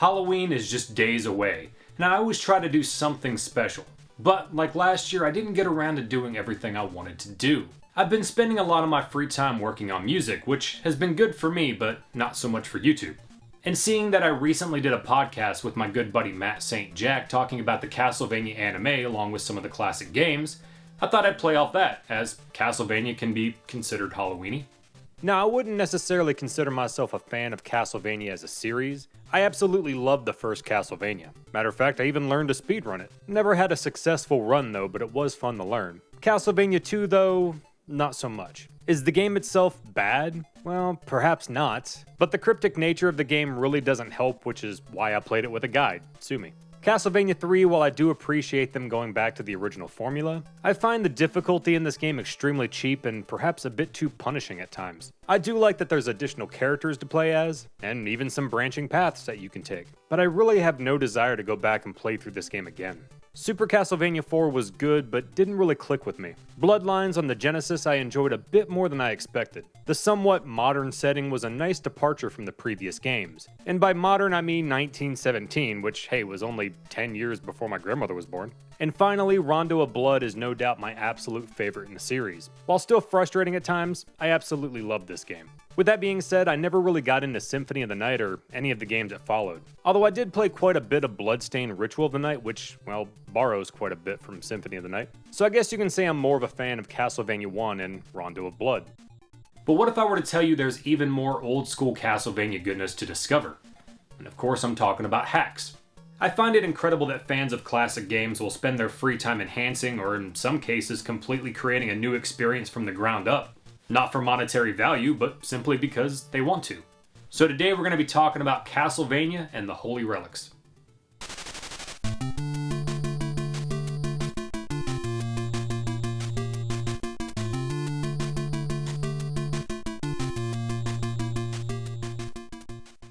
Halloween is just days away, and I always try to do something special. But like last year, I didn't get around to doing everything I wanted to do. I've been spending a lot of my free time working on music, which has been good for me, but not so much for YouTube. And seeing that I recently did a podcast with my good buddy Matt St. Jack talking about the Castlevania anime along with some of the classic games, I thought I'd play off that, as Castlevania can be considered Halloweeny. Now, I wouldn't necessarily consider myself a fan of Castlevania as a series. I absolutely loved the first Castlevania. Matter of fact, I even learned to speedrun it. Never had a successful run though, but it was fun to learn. Castlevania 2 though, not so much. Is the game itself bad? Well, perhaps not. But the cryptic nature of the game really doesn't help, which is why I played it with a guide. Sue me. Castlevania 3, while I do appreciate them going back to the original formula, I find the difficulty in this game extremely cheap and perhaps a bit too punishing at times. I do like that there's additional characters to play as, and even some branching paths that you can take, but I really have no desire to go back and play through this game again. Super Castlevania 4 was good, but didn't really click with me. Bloodlines on the Genesis I enjoyed a bit more than I expected. The somewhat modern setting was a nice departure from the previous games. And by modern I mean 1917, which hey, was only 10 years before my grandmother was born. And finally, Rondo of Blood is no doubt my absolute favorite in the series. While still frustrating at times, I absolutely love this game. With that being said, I never really got into Symphony of the Night or any of the games that followed. Although I did play quite a bit of Bloodstained Ritual of the Night, which, well, borrows quite a bit from Symphony of the Night. So I guess you can say I'm more of a fan of Castlevania 1 and Rondo of Blood. But what if I were to tell you there's even more old school Castlevania goodness to discover? And of course I'm talking about hacks. I find it incredible that fans of classic games will spend their free time enhancing or in some cases completely creating a new experience from the ground up. Not for monetary value, but simply because they want to. So today we're going to be talking about Castlevania and the Holy Relics.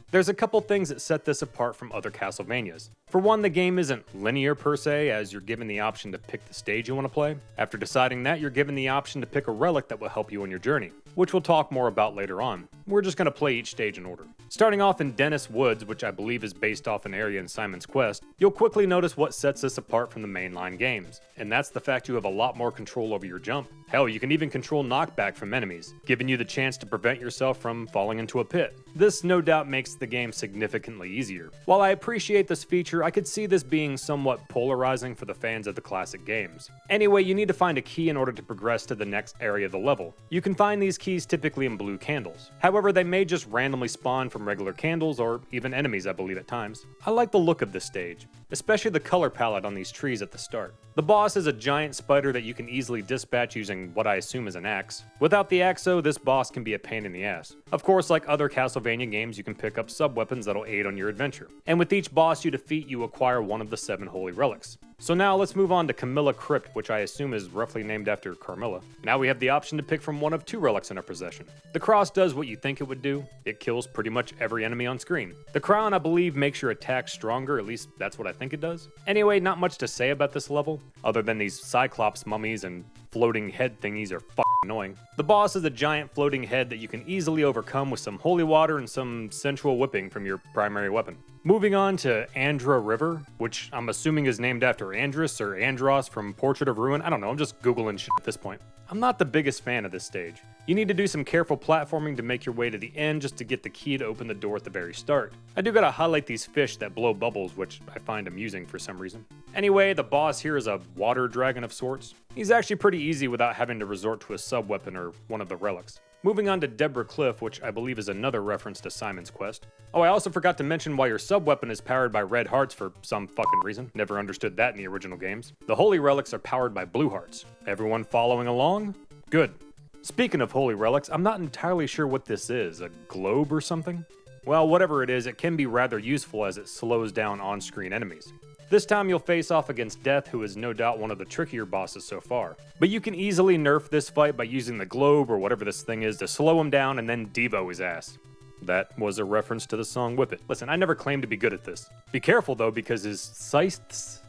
There's a couple things that set this apart from other Castlevanias. For one, the game isn't linear per se, as you're given the option to pick the stage you want to play. After deciding that, you're given the option to pick a relic that will help you on your journey, which we'll talk more about later on. We're just going to play each stage in order. Starting off in Dennis Woods, which I believe is based off an area in Simon's Quest, you'll quickly notice what sets this apart from the mainline games, and that's the fact you have a lot more control over your jump. Hell, you can even control knockback from enemies, giving you the chance to prevent yourself from falling into a pit. This no doubt makes the game significantly easier. While I appreciate this feature, I could see this being somewhat polarizing for the fans of the classic games. Anyway, you need to find a key in order to progress to the next area of the level. You can find these keys typically in blue candles. However, they may just randomly spawn from regular candles or even enemies, I believe at times. I like the look of this stage, especially the color palette on these trees at the start. The boss is a giant spider that you can easily dispatch using what I assume is an axe. Without the axe though, this boss can be a pain in the ass. Of course, like other Castlevania games, you can pick up sub-weapons that'll aid on your adventure. And with each boss you defeat, you acquire one of the 7 holy relics. So now let's move on to Camilla Crypt, which I assume is roughly named after Carmilla. Now we have the option to pick from one of 2 relics in our possession. The cross does what you think it would do. It kills pretty much every enemy on screen. The crown, I believe, makes your attack stronger, at least that's what I think it does. Anyway, not much to say about this level, other than these Cyclops mummies and floating head thingies are annoying. The boss is a giant floating head that you can easily overcome with some holy water and some sensual whipping from your primary weapon. Moving on to Andra River, which I'm assuming is named after Andrus or Andros from Portrait of Ruin. I don't know, I'm just Googling shit at this point. I'm not the biggest fan of this stage. You need to do some careful platforming to make your way to the end just to get the key to open the door at the very start. I do gotta highlight these fish that blow bubbles, which I find amusing for some reason. Anyway, the boss here is a water dragon of sorts. He's actually pretty easy without having to resort to a sub-weapon or one of the relics. Moving on to Deborah Cliff, which I believe is another reference to Simon's Quest. Oh, I also forgot to mention why your sub-weapon is powered by red hearts for some fucking reason. Never understood that in the original games. The holy relics are powered by blue hearts. Everyone following along? Good. Speaking of holy relics, I'm not entirely sure what this is. A globe or something? Well, whatever it is, it can be rather useful as it slows down on-screen enemies. This time you'll face off against Death, who is no doubt one of the trickier bosses so far. But you can easily nerf this fight by using the globe or whatever this thing is to slow him down and then Devo his ass. That was a reference to the song Whip It. Listen, I never claimed to be good at this. Be careful though, because his scythes?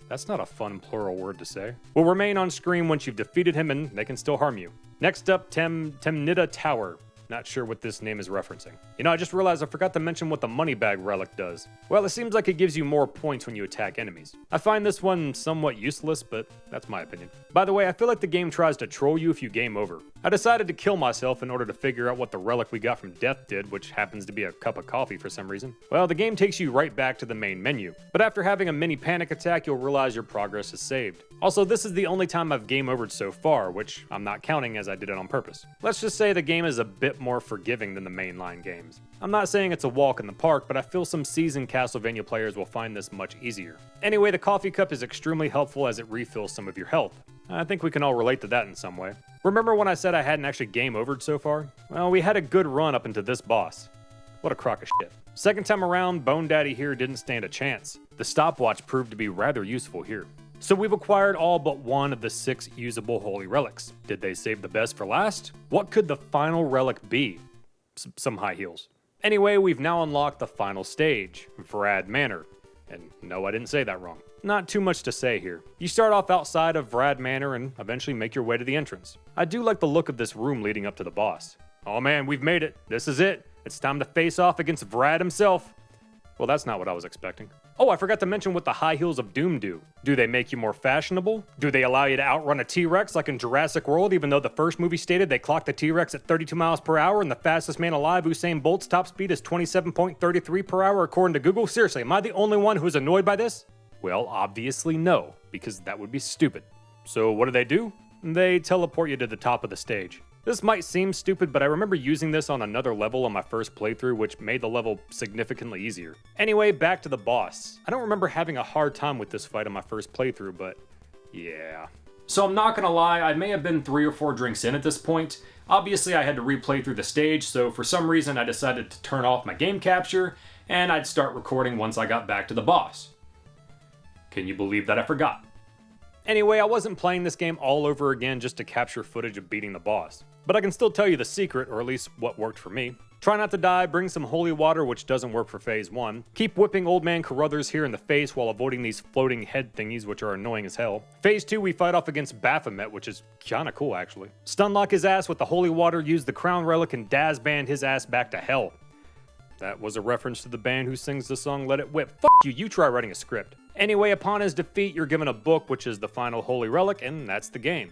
That's not a fun plural word to say. Will remain on screen once you've defeated him and they can still harm you. Next up, Temnida Tower. Not sure what this name is referencing. You know, I just realized I forgot to mention what the money bag relic does. Well, it seems like it gives you more points when you attack enemies. I find this one somewhat useless, but that's my opinion. By the way, I feel like the game tries to troll you if you game over. I decided to kill myself in order to figure out what the relic we got from death did, which happens to be a cup of coffee for some reason. Well, the game takes you right back to the main menu. But after having a mini panic attack, you'll realize your progress is saved. Also, this is the only time I've game overed so far, which I'm not counting as I did it on purpose. Let's just say the game is a bit more forgiving than the mainline games. I'm not saying it's a walk in the park, but I feel some seasoned Castlevania players will find this much easier. Anyway, the coffee cup is extremely helpful as it refills some of your health. I think we can all relate to that in some way. Remember when I said I hadn't actually game overed so far? Well, we had a good run up into this boss. What a crock of shit. Second time around, Bone Daddy here didn't stand a chance. The stopwatch proved to be rather useful here. So we've acquired all but one of the 6 usable holy relics. Did they save the best for last? What could the final relic be? Some high heels. Anyway, we've now unlocked the final stage, Vrad Manor. And no, I didn't say that wrong. Not too much to say here. You start off outside of Vrad Manor and eventually make your way to the entrance. I do like the look of this room leading up to the boss. Oh man, we've made it. This is it. It's time to face off against Vrad himself. Well, that's not what I was expecting. Oh, I forgot to mention what the high heels of Doom do. Do they make you more fashionable? Do they allow you to outrun a T-Rex like in Jurassic World, even though the first movie stated they clocked the T-Rex at 32 miles per hour and the fastest man alive, Usain Bolt's top speed is 27.33 per hour according to Google? Seriously, am I the only one who's annoyed by this? Well, obviously no, because that would be stupid. So what do? They teleport you to the top of the stage. This might seem stupid, but I remember using this on another level on my first playthrough, which made the level significantly easier. Anyway, back to the boss. I don't remember having a hard time with this fight on my first playthrough, but yeah. So I'm not gonna lie, I may have been 3 or 4 drinks in at this point. Obviously I had to replay through the stage, so for some reason I decided to turn off my game capture, and I'd start recording once I got back to the boss. Can you believe that I forgot? Anyway, I wasn't playing this game all over again just to capture footage of beating the boss. But I can still tell you the secret, or at least what worked for me. Try not to die, bring some holy water, which doesn't work for phase 1. Keep whipping Old Man Carruthers here in the face while avoiding these floating head thingies, which are annoying as hell. Phase 2, we fight off against Baphomet, which is kinda cool actually. Stunlock his ass with the holy water, use the crown relic, and Daz band his ass back to hell. That was a reference to the band who sings the song Let It Whip. Fuck you try writing a script. Anyway, upon his defeat, you're given a book, which is the final holy relic, and that's the game.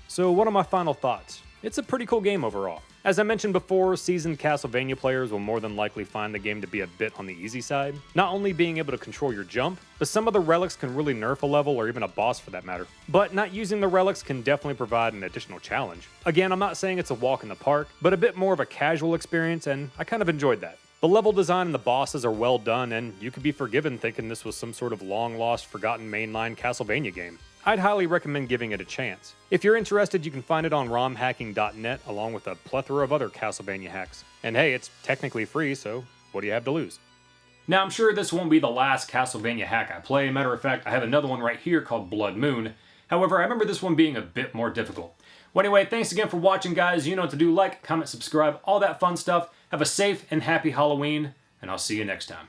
So what are my final thoughts? It's a pretty cool game overall. As I mentioned before, seasoned Castlevania players will more than likely find the game to be a bit on the easy side. Not only being able to control your jump, but some of the relics can really nerf a level or even a boss for that matter. But not using the relics can definitely provide an additional challenge. Again, I'm not saying it's a walk in the park, but a bit more of a casual experience, and I kind of enjoyed that. The level design and the bosses are well done, and you could be forgiven thinking this was some sort of long-lost, forgotten mainline Castlevania game. I'd highly recommend giving it a chance. If you're interested, you can find it on romhacking.net along with a plethora of other Castlevania hacks. And hey, it's technically free, so what do you have to lose? Now, I'm sure this won't be the last Castlevania hack I play. Matter of fact, I have another one right here called Blood Moon. However, I remember this one being a bit more difficult. Well, anyway, thanks again for watching, guys. You know what to do. Like, comment, subscribe, all that fun stuff. Have a safe and happy Halloween, and I'll see you next time.